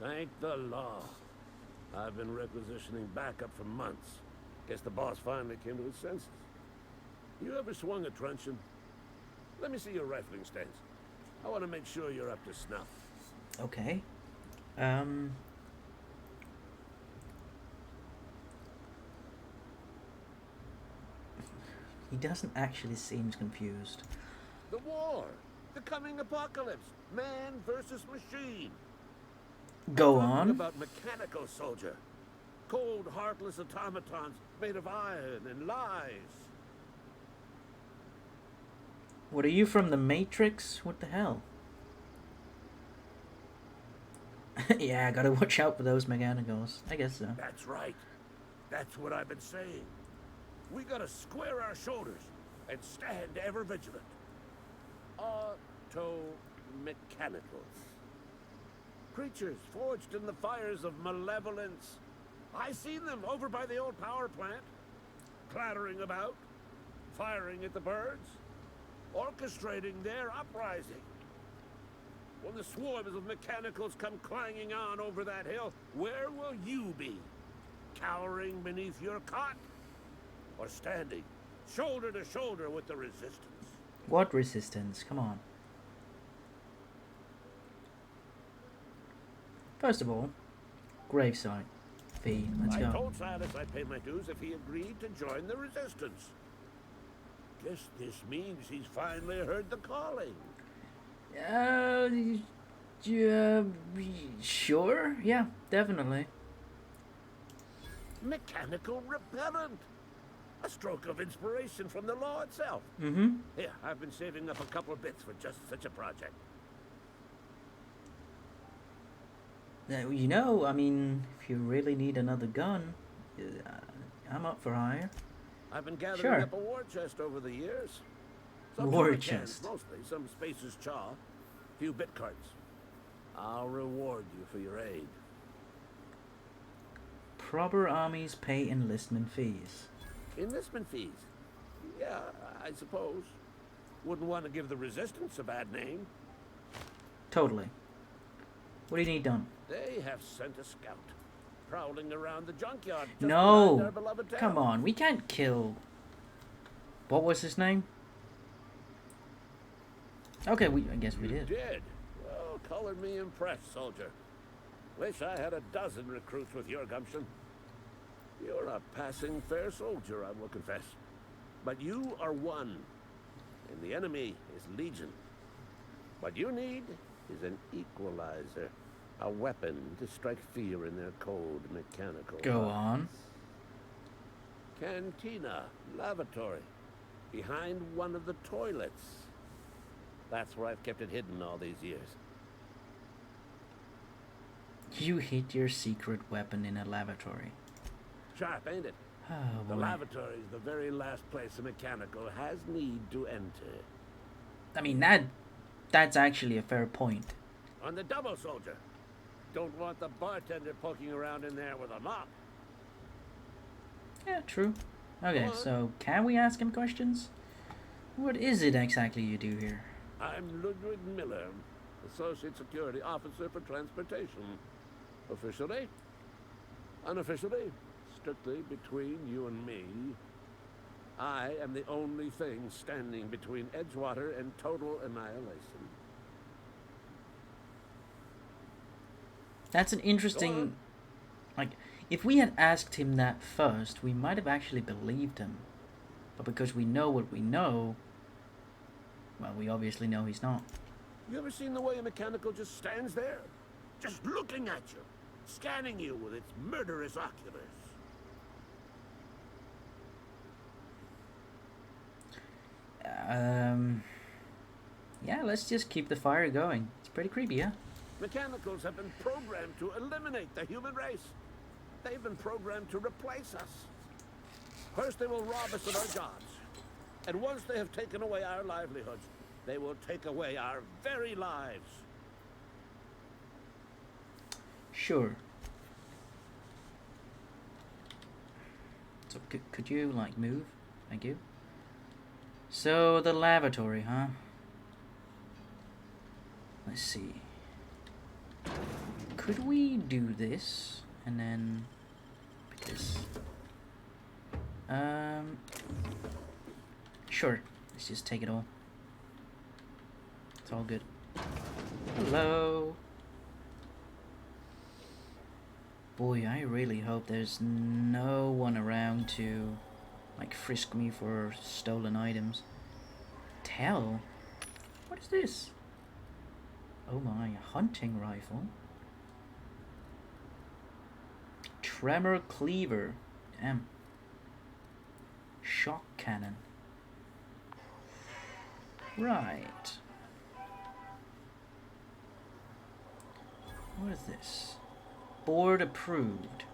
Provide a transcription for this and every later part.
Thank the law. I've been requisitioning backup for months. Guess the boss finally came to his senses. You ever swung a truncheon? Let me see your rifling stance. I want to make sure you're up to snuff. Okay. Um. He doesn't actually seem confused. The war! The coming apocalypse! Man versus machine! Go I'm talking on. about mechanical soldier. Cold, heartless automatons made of iron and lies. What are you from the Matrix? What the hell? Yeah, gotta watch out for those mechanicals. I guess so. That's right. That's what I've been saying. We gotta square our shoulders and stand ever vigilant. Auto-mechanicals. Creatures forged in the fires of malevolence. I seen them over by the old power plant, clattering about, firing at the birds, orchestrating their uprising. When the swarms of mechanicals come clanging on over that hill, where will you be? Cowering beneath your cot? Or standing, shoulder to shoulder with the resistance? What resistance? Come on. First of all, gravesite. Fee. Let's I go. told Silas I'd pay my dues if he agreed to join the resistance. Guess this means he's finally heard the calling. Uh, yeah, sure. Yeah, definitely. Mechanical repellent. A stroke of inspiration from the law itself. Mm-hmm. Here, I've been saving up a couple bits for just such a project. You know, I mean, if you really need another gun, I'm up for hire. I've been gathering Sure. up a war chest over the years. Some War toy cans, chest. mostly. Some Spacer's Chaw. Few bit carts. I'll reward you for your aid. Proper armies pay enlistment fees. Enlistment fees? Yeah, I suppose. Wouldn't want to give the resistance a bad name. Totally. What do you need done? They have sent a scout, prowling around the junkyard just behind No! our beloved town. Come on, we can't kill... What was his name? Okay, I guess we You did. did? Well, colored me impressed, soldier. Wish I had a dozen recruits with your gumption. You're a passing fair soldier, I will confess. But you are one, and the enemy is legion. What you need is an equalizer. A weapon to strike fear in their cold mechanical Go hearts. on. Cantina, lavatory, behind one of the toilets. That's where I've kept it hidden all these years. You hid your secret weapon in a lavatory. Sharp, ain't it? Oh, The boy. lavatory is the very last place a mechanical has need to enter. I mean, that's actually a fair point. On the double, soldier. Don't want the bartender poking around in there with a mop. Yeah, true. Okay, Go on. so can we ask him questions? What is it exactly you do here? I'm Ludwig Miller, Associate Security Officer for Transportation. Officially, unofficially, strictly between you and me, I am the only thing standing between Edgewater and total annihilation. That's an Go interesting... on. Like, if we had asked him that first, we might have actually believed him. But because we know what we know, well, we obviously know he's not. You ever seen the way a mechanical just stands there? Just looking at you, scanning you with its murderous oculars. Yeah, let's just keep the fire going. It's pretty creepy, yeah? Mechanicals have been programmed to eliminate the human race. They've been programmed to replace us. First, they will rob us of our jobs. And once they have taken away our livelihoods, they will take away our very lives. Sure. So, could you, like, move? Thank you. So, the lavatory, huh? Let's see. Could we do this and then pick this? Sure. Let's just take it all. It's all good. Hello. Boy, I really hope there's no one around to, like, frisk me for stolen items. Tell? What is this? Oh my, a hunting rifle. Tremor cleaver. Damn. Shock cannon. Right. What is this? Board approved.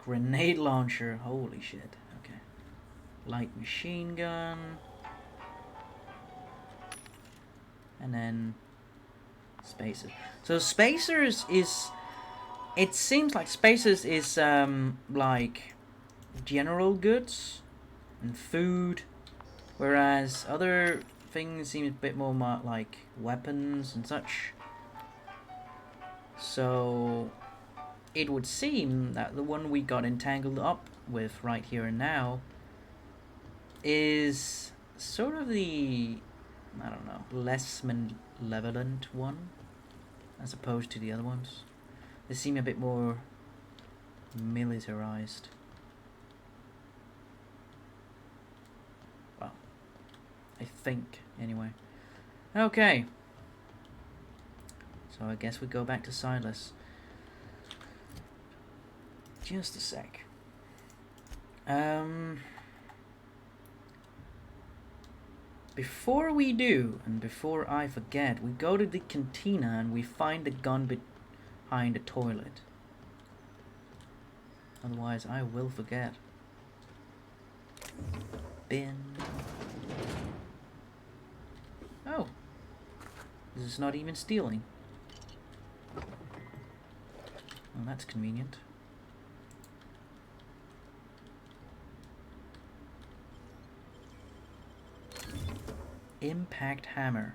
Grenade launcher. Holy shit. Okay. Light machine gun. And then spacers. So spacers is... It seems like spacers is like general goods and food. Whereas other things seem a bit more like weapons and such. So it would seem that the one we got entangled up with right here and now is sort of the, I don't know, less malevolent one as opposed to the other ones. They seem a bit more militarized. Well, I think, anyway. Okay. So I guess we go back to Silas. Just a sec. Before we do, and before I forget, we go to the cantina and we find the gun behind the toilet. Otherwise, I will forget. Bin. Oh. This is not even stealing. Well, that's convenient. Impact hammer.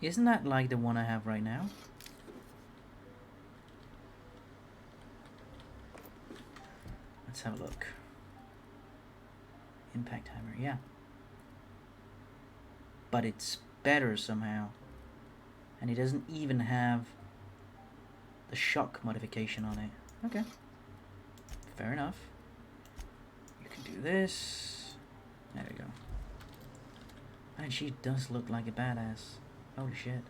Isn't that like the one I have right now? Let's have a look. Impact hammer, yeah. But it's better somehow. And it doesn't even have the shock modification on it. Okay. Fair enough. You can do this. There we go. Man, she does look like a badass. Holy shit.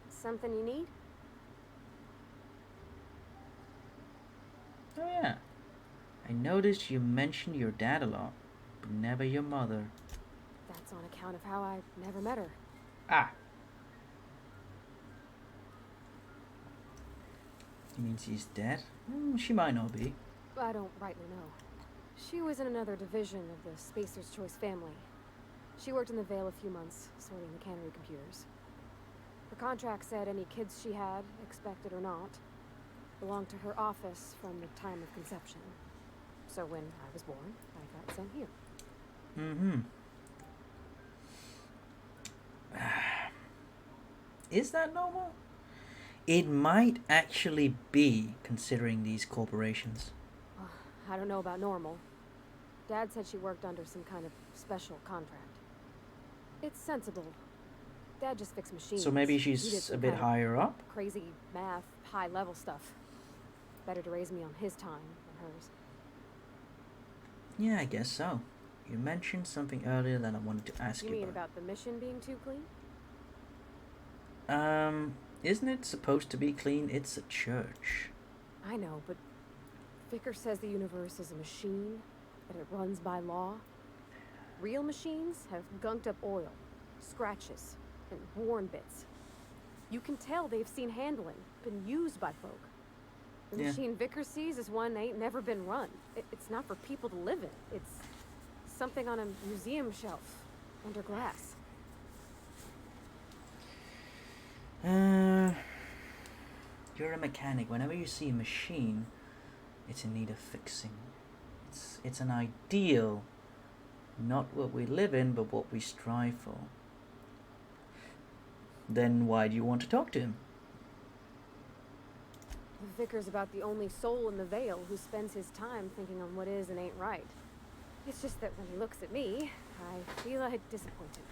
Something you need? Oh yeah. I noticed you mentioned your dad a lot, but never your mother. That's on account of how I never met her. Ah. You mean she's dead? She might not be. I don't rightly know. She was in another division of the Spacer's Choice family. She worked in the Vale a few months, sorting the cannery computers. Her contract said any kids she had, expected or not, belonged to her office from the time of conception. So when I was born, I got sent here. Mm-hmm. Is that normal? It might actually be, considering these corporations. I don't know about normal. Dad said she worked under some kind of special contract. It's sensible. Dad just fixed machines. So maybe He did she's some a bit kind of higher up? crazy math, high-level stuff. Better to raise me on his time than hers. Yeah, I guess so. You mentioned something earlier that I wanted to ask you You mean about. about the mission being too clean? Isn't it supposed to be clean? It's a church. I know, but Vicker says the universe is a machine, that it runs by law. Real machines have gunked up oil, scratches, and worn bits. You can tell they've seen handling, been used by folk. The machine Vicker sees is one that ain't never been run. It's not for people to live in. It's something on a museum shelf, under glass. You're a mechanic. Whenever you see a machine, it's in need of fixing. It's an ideal, not what we live in, but what we strive for. Then why do you want to talk to him? The vicar's about the only soul in the Vale who spends his time thinking on what is and ain't right. It's just that when he looks at me, I feel I'd disappoint him.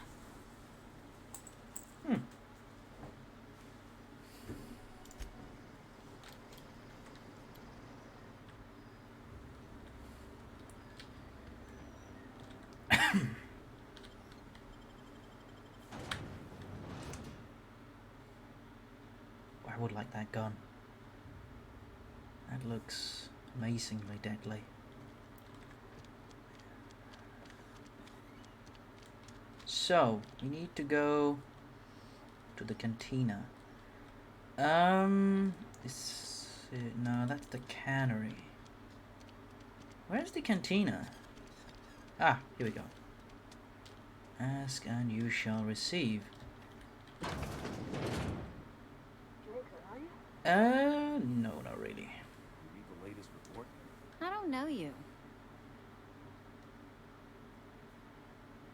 I would like that gun. That looks amazingly deadly. So, we need to go to the cantina. No, that's the cannery. Where's the cantina? Ah, here we go. Ask and you shall receive. No, not really. You read the latest report? I don't know you.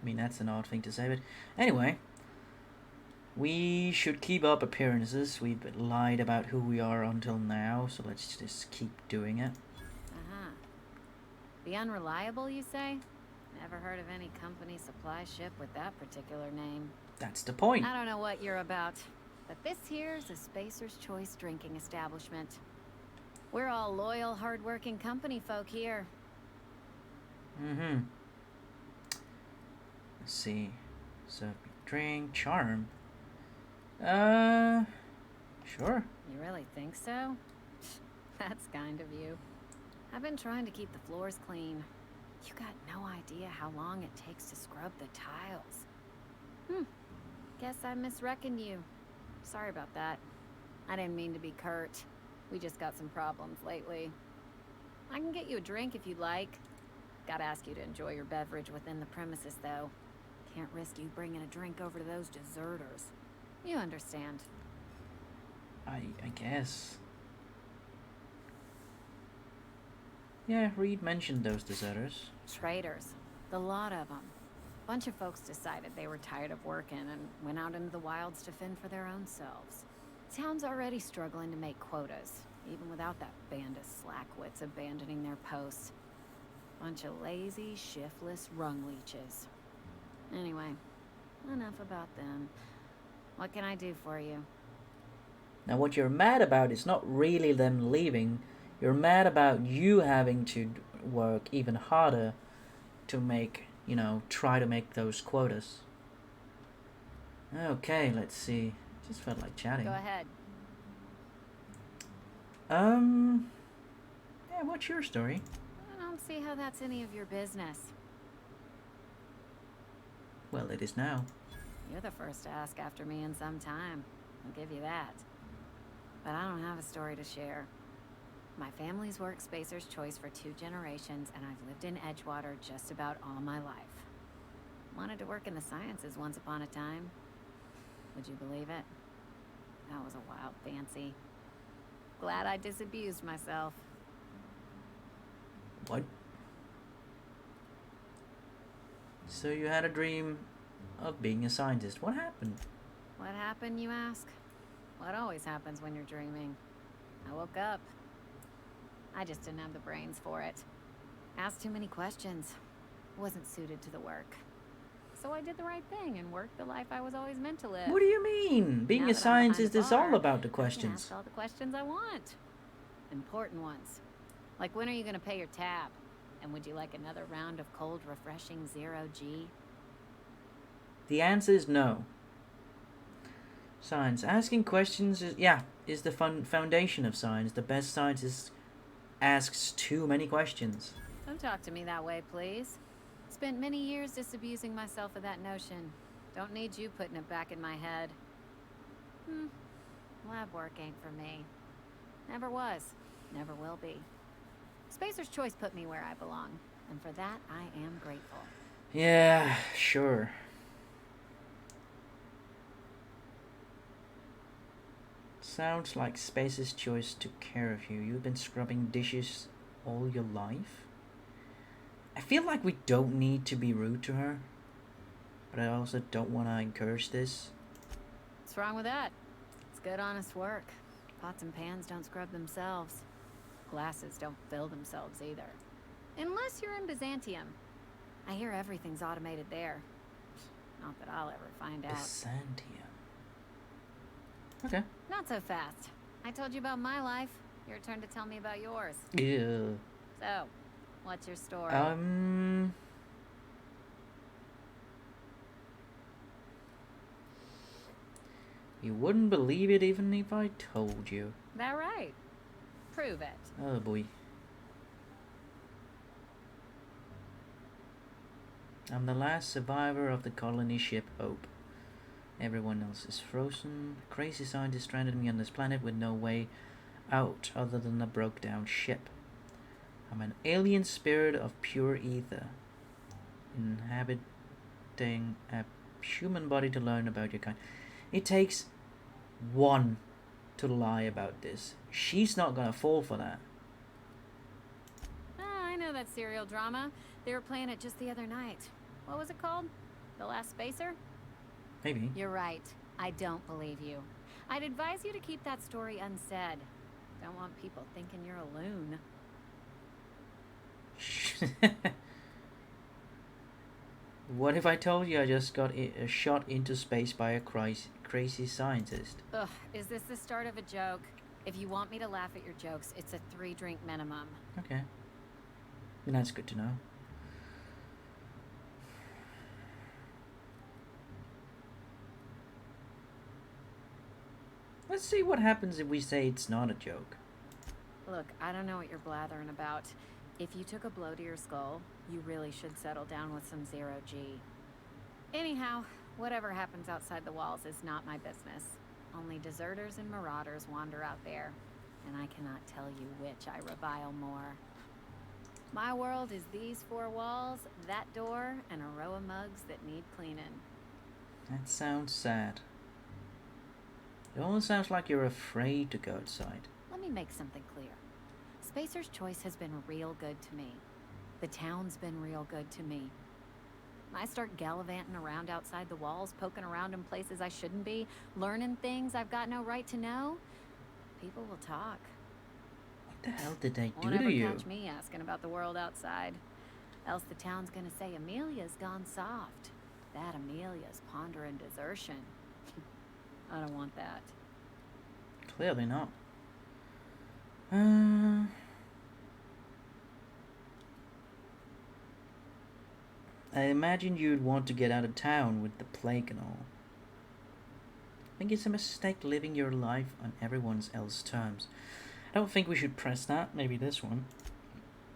I mean, that's an odd thing to say, but anyway. We should keep up appearances. We've lied about who we are until now, so let's just keep doing it. Uh-huh. The unreliable, you say? Never heard of any company supply ship with that particular name. That's the point. I don't know what you're about, but this here's a Spacer's Choice drinking establishment. We're all loyal, hard-working company folk here. Mm-hmm. Let's see. So, drink, charm. Sure. You really think so? That's kind of you. I've been trying to keep the floors clean. You got no idea how long it takes to scrub the tiles. Guess I misreckoned you. Sorry about that. I didn't mean to be curt. We just got some problems lately. I can get you a drink if you'd like. Gotta ask you to enjoy your beverage within the premises, though. Can't risk you bringing a drink over to those deserters. You understand. I guess. Yeah, Reed mentioned those deserters. Traitors. The lot of them. Bunch of folks decided they were tired of working and went out into the wilds to fend for their own selves. Town's already struggling to make quotas, even without that band of slackwits abandoning their posts. Bunch of lazy, shiftless rung leeches. Anyway, enough about them. What can I do for you? Now, what you're mad about is not really them leaving. You're mad about you having to work even harder to make, try to make those quotas. Okay, let's see. Just felt like chatting. Go ahead. Yeah, what's your story? I don't see how that's any of your business. Well, it is now. You're the first to ask after me in some time. I'll give you that. But I don't have a story to share. My family's worked Spacer's Choice for 2 generations, and I've lived in Edgewater just about all my life. Wanted to work in the sciences once upon a time. Would you believe it? That was a wild fancy. Glad I disabused myself. What? So you had a dream of being a scientist. What happened? What happened, you ask? What always happens when you're dreaming? I woke up. I just didn't have the brains for it. Asked too many questions. Wasn't suited to the work. So I did the right thing and worked the life I was always meant to live. What do you mean? Being Now a that I'm behind scientist the is all bar, about the I can questions. ask all the questions I want. Important ones. Like, when are you going to pay your tab? And would you like another round of cold, refreshing zero-G? The answer is no. Science. Asking questions is the foundation of science. The best scientist asks too many questions. Don't talk to me that way, please. Spent many years disabusing myself of that notion. Don't need you putting it back in my head. Lab work ain't for me. Never was. Never will be. Spacer's Choice put me where I belong, and for that I am grateful. Yeah, sure. Sounds like Spacer's Choice took care of you. You've been scrubbing dishes all your life? I feel like we don't need to be rude to her, but I also don't want to encourage this. What's wrong with that? It's good, honest work. Pots and pans don't scrub themselves. Glasses don't fill themselves either. Unless you're in Byzantium. I hear everything's automated there. Not that I'll ever find out. Byzantium. Okay. Not so fast. I told you about my life. Your turn to tell me about yours. Yeah. So, what's your story? You wouldn't believe it even if I told you. That right? Prove it. Oh boy. I'm the last survivor of the colony ship Hope. Everyone else is frozen. Crazy scientist stranded me on this planet with no way out other than a broke down ship. I'm an alien spirit of pure ether, inhabiting a human body to learn about your kind. It takes one to lie about this. She's not gonna fall for that. Ah, I know that serial drama. They were playing it just the other night. What was it called? The Last Spacer? Maybe. You're right. I don't believe you. I'd advise you to keep that story unsaid. Don't want people thinking you're a loon. What if I told you I just got shot into space by a crazy scientist? Ugh, is this the start of a joke? If you want me to laugh at your jokes, it's a 3-drink minimum. Okay. That's good to know. Let's see what happens if we say it's not a joke. Look, I don't know what you're blathering about. If you took a blow to your skull, you really should settle down with some zero-G. Anyhow, whatever happens outside the walls is not my business. Only deserters and marauders wander out there, and I cannot tell you which I revile more. My world is these 4 walls, that door, and a row of mugs that need cleaning. That sounds sad. It almost sounds like you're afraid to go outside. Let me make something clear. Spacer's Choice has been real good to me. The town's been real good to me. I start gallivanting around outside the walls, poking around in places I shouldn't be, learning things I've got no right to know. People will talk. What the hell did they do Won't to ever you? catch me asking about the world outside. Else the town's gonna say Amelia's gone soft. That Amelia's pondering desertion. I don't want that. Clearly not. I imagine you'd want to get out of town with the plague and all. I think it's a mistake living your life on everyone else's terms. I don't think we should press that. Maybe this one.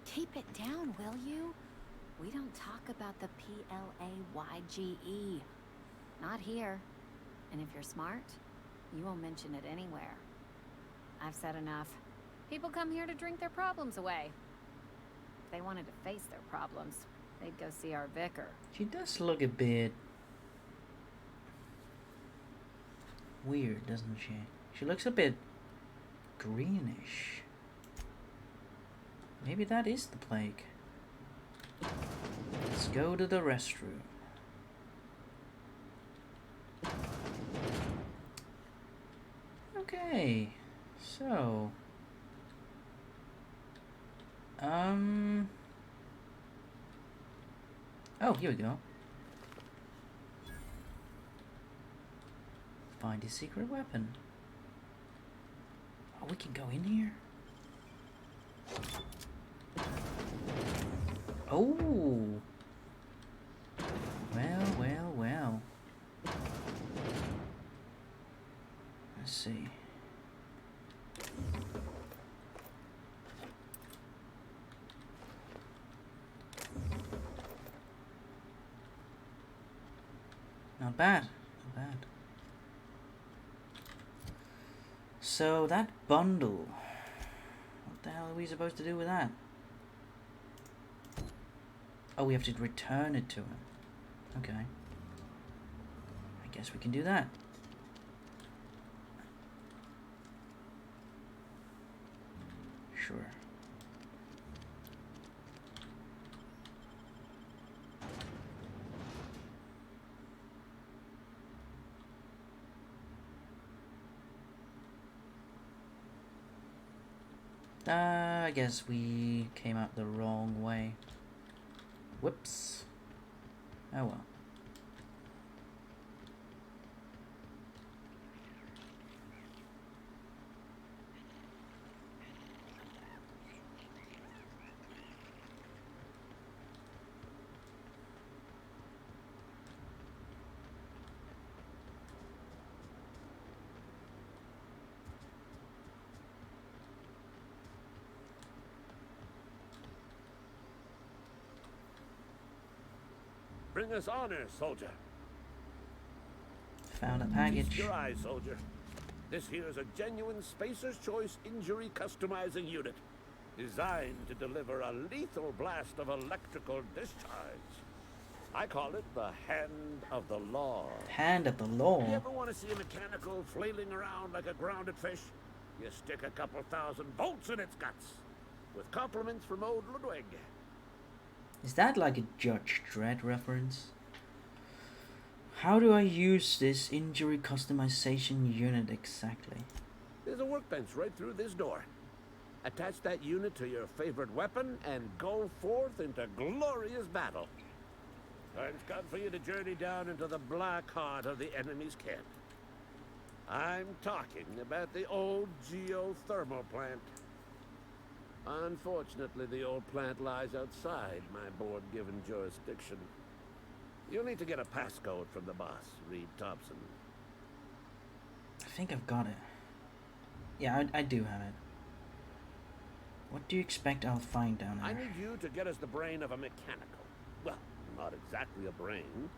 Keep it down, will you? We don't talk about the PLAYGE. Not here. And if you're smart, you won't mention it anywhere. I've said enough. People come here to drink their problems away. If they wanted to face their problems, they'd go see our vicar. She does look a bit weird, doesn't she? She looks a bit greenish. Maybe that is the plague. Let's go to the restroom. Okay, so oh, here we go. Find a secret weapon. Oh, we can go in here. Oh. Well. Let's see. Not bad. So that bundle. What the hell are we supposed to do with that? Oh, we have to return it to him. Okay. I guess we can do that. Sure. I guess we came out the wrong way. Whoops. Oh well. Bring us honor, soldier. Found a Feast package. your eyes, soldier. This here's a genuine Spacer's Choice injury customizing unit, designed to deliver a lethal blast of electrical discharge. I call it the Hand of the Law. Hand of the You law. ever want to see a mechanical flailing around like a grounded fish? You stick a couple thousand volts in its guts. With compliments from old Ludwig. Is that like a Judge Dredd reference? How do I use this injury customization unit exactly? There's a workbench right through this door. Attach that unit to your favorite weapon and go forth into glorious battle. Time's come for you to journey down into the black heart of the enemy's camp. I'm talking about the old geothermal plant. Unfortunately, the old plant lies outside my board-given jurisdiction. You'll need to get a passcode from the boss, Reed Thompson. I think I've got it. Yeah, I do have it. What do you expect I'll find down I there? need you to get us the brain of a mechanical. Well, not exactly a brain.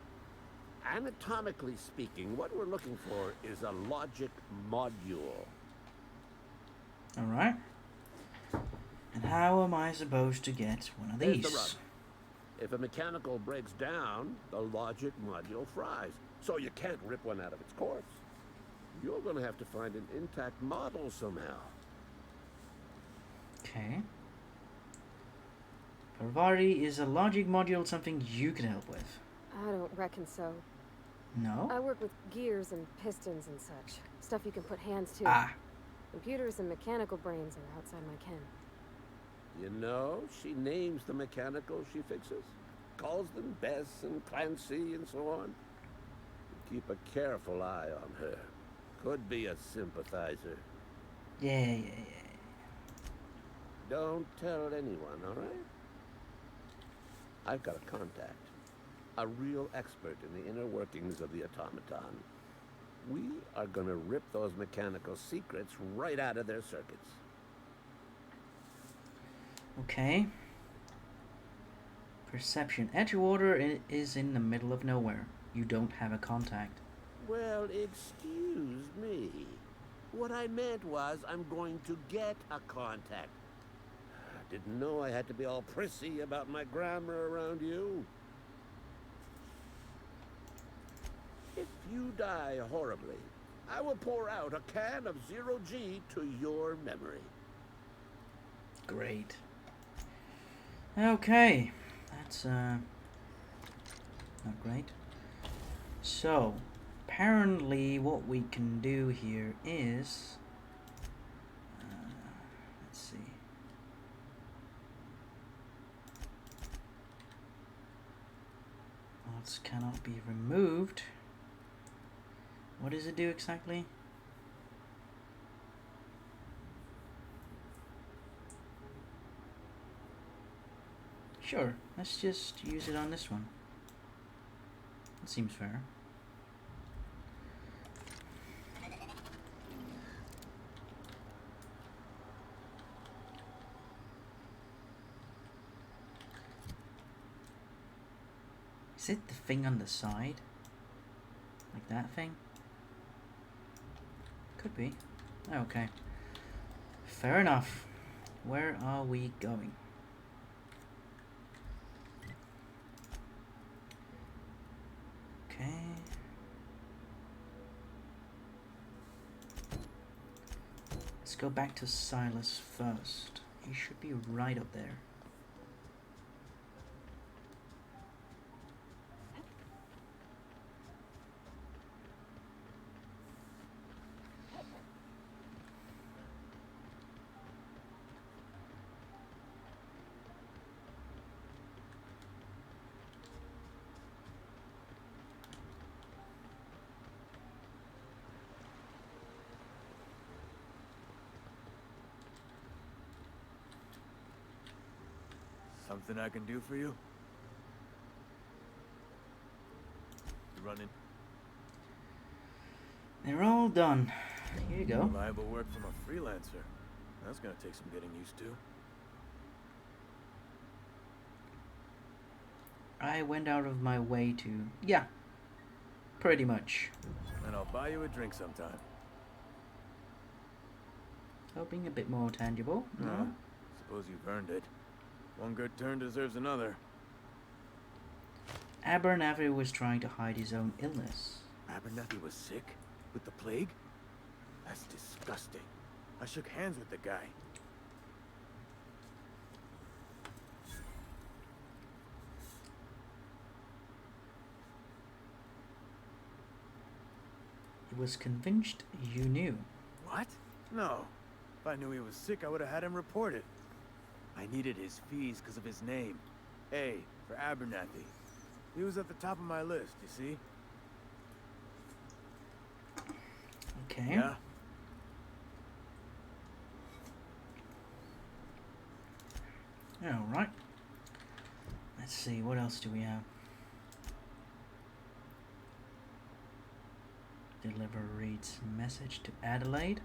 Anatomically speaking, what we're looking for is a logic module. Alright. And how am I supposed to get one of There's these? the rub. If a mechanical breaks down, the logic module fries, so you can't rip one out of its course. You're going to have to find an intact model somehow. Okay. Parvati, is a logic module something you can help with? I don't reckon so. No? I work with gears and pistons and such. Stuff you can put hands to. Ah. Computers and mechanical brains are outside my ken. You know, she names the mechanicals she fixes. Calls them Bess and Clancy and so on. Keep a careful eye on her. Could be a sympathizer. Yeah. Don't tell anyone, all right? I've got a contact. A real expert in the inner workings of the automaton. We are gonna rip those mechanical secrets right out of their circuits. Okay. Perception. Edgewater is in the middle of nowhere. You don't have a contact. Well, excuse me. What I meant was I'm going to get a contact. I didn't know I had to be all prissy about my grammar around you. If you die horribly, I will pour out a can of 0G to your memory. Great. Okay. That's, not great. So, apparently what we can do here is... let's see. Mods cannot be removed. What does it do exactly? Sure, let's just use it on this one. That seems fair. Is it the thing on the side? Like that thing? Could be. Okay. Fair enough. Where are we going? Okay. Let's go back to Silas first. He should be right up there. Something I can do for you? You running? They're all done. Here you go. Reliable work from a freelancer. That's gonna take some getting used to. I went out of my way to... Yeah. Pretty much. And I'll buy you a drink sometime. Hoping a bit more tangible. No. Suppose you've earned it. One good turn deserves another. Abernathy was trying to hide his own illness. Abernathy was sick? With the plague? That's disgusting. I shook hands with the guy. He was convinced you knew. What? No. If I knew he was sick, I would have had him reported. I needed his fees because of his name. A for Abernathy. He was at the top of my list, you see? Okay. Yeah? Alright. Let's see, what else do we have? Deliver Reed's message to Adelaide.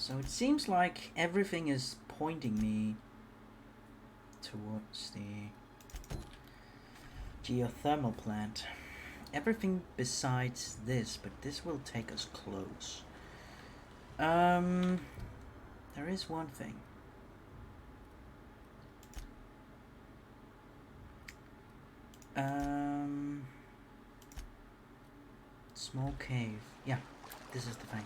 So it seems like everything is pointing me towards the geothermal plant. Everything besides this, but this will take us close. There is one thing. Small cave. Yeah, this is the thing.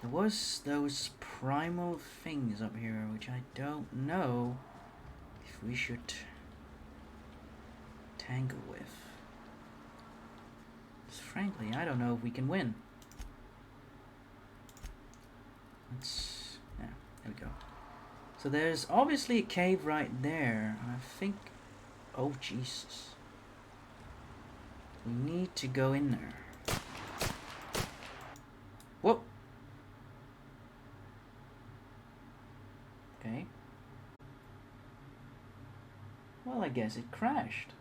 There was those primal things up here, which I don't know if we should tangle with. 'Cause frankly, I don't know if we can win. Let's... yeah, there we go. So there's obviously a cave right there, and I think... oh, Jesus. We need to go in there. Whoop! Okay. Well, I guess it crashed.